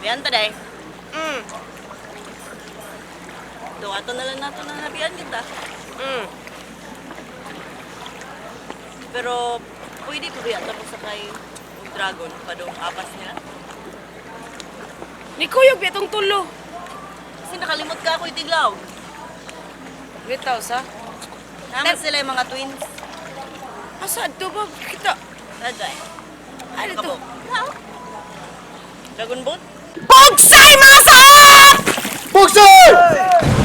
Biyan ta day. Ato na lang nato na nabiyan kita. Pero pwede ko biyan tapos sakay yung dragon padong apas niya. Ni kuyog itong tulo. Kasi nakalimot ka ako itiglaw. Bitaw sa? Naman sila yung mga twins. Asa to ba kita? Saday. Ano to? Dragon boat? Bugsay mga sahop! Bugsay!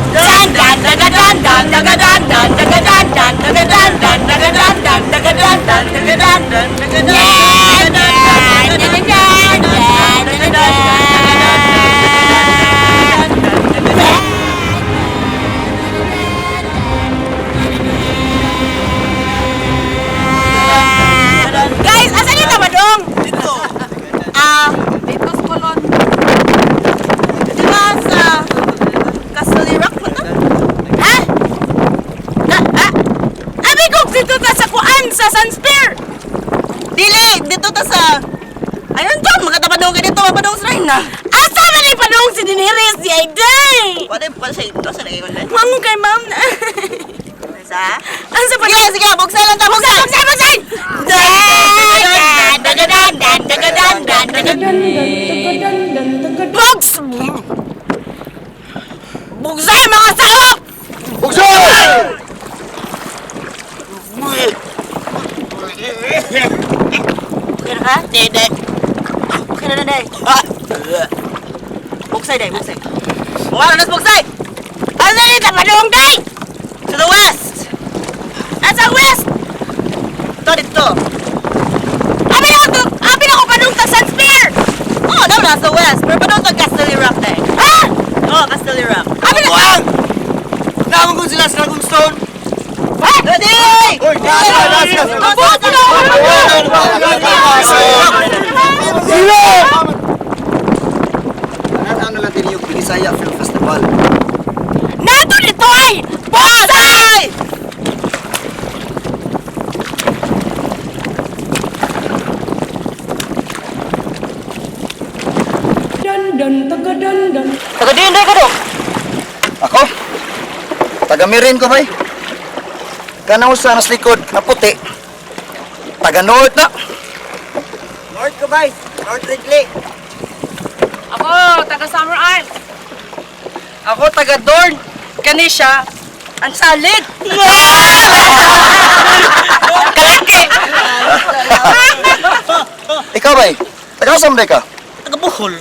Dan dan dagadan dan dagadan dan dagadan dan dagadan dan dagadan dan dagadan dan dagadan dan Guys, asan yung tamadong? Dito. Dito sa kolon. Di ba sa Castle Rock mo to? Ha? Abi kong dito ta sa kuan sa Sunspear. Dili! Dito ta sa... Ayun to! Mga tapadong ka dito! Mapadong sa rin na! Asa man ay panong si Diniris di ay day? Pwede pa sa ito sa nagayon na. Mango kay ma'am na. Sa? Asa pa? Sige! Sige! Bugsay lang ta! Bugsay! Bugsay! Dagadan dan dagadan dan dagadan. Bugs! Bugsay mga sawak! Bugsay! Okay na ka? Dede! Okay na na, day! Bugsay, day! Bugsay! Wala na sa bugsay! Asa ni tamadong day? To the west! Asa west? Ito dito! Abi na ko panong ta Sunspear. Oh! No! Nasa west! Pero padong sa Castle Rock, day! Ha? Oo! Castle Rock! Abi na Buwang! Naman ko sila sa Dragonstone! Ha? Ready! Uy! Nasa! Mabuti na ako! Sila! Ano lang din yung Binisaya Film Festival? Nato dito ay Bugsay! Taga din, day ka do! Ako? Taga-Mirin ko, bay. Kanaw sa nas likod na puti. Taga-North na. North ko, bay. North Ridley. Ako, taga Summer Isle. Ako taga Dorn! Kanisha! Ang salid! Kalaki! Ikaw, bay. Taga-Asam day ka? Taga Bohol!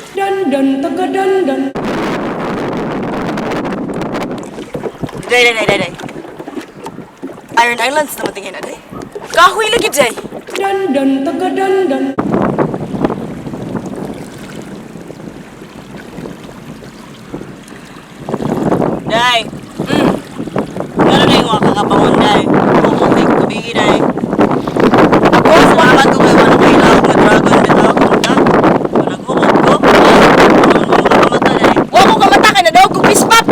Day. Iron Islands na matingin na, day. Kahoy lagi, Jay. Day! Gano'n na yung mga kakapangon, day. Pumuntik tubigi, day. Salamat ko kayo ano kayo lang na dragon dito. Ha? Nag-uot ko. Ano mo kamata, day? Wa ko kamata ka na daw kung bispap.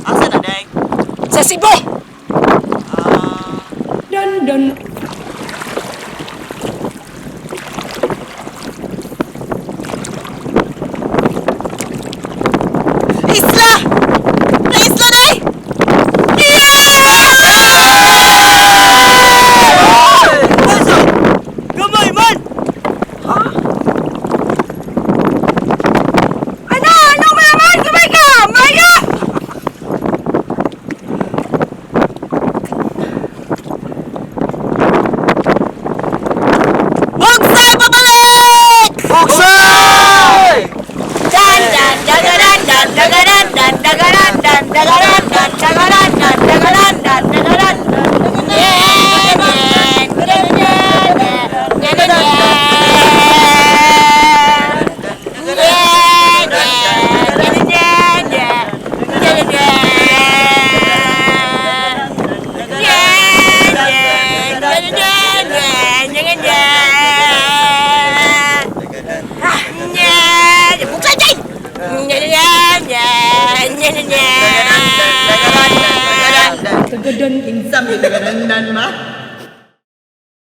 Asa na, day? Sa Cebu. Isla! Na isla, day! Gamay man! Ano malaman? Kamay ka! Maya! Bugsay pabalik! Bugsay! Dan dagadan dan dagadan dan dagadan dan dagadan dan dagadan dan dagadan dan dagadan. Tagadan insam yung tagadan ma.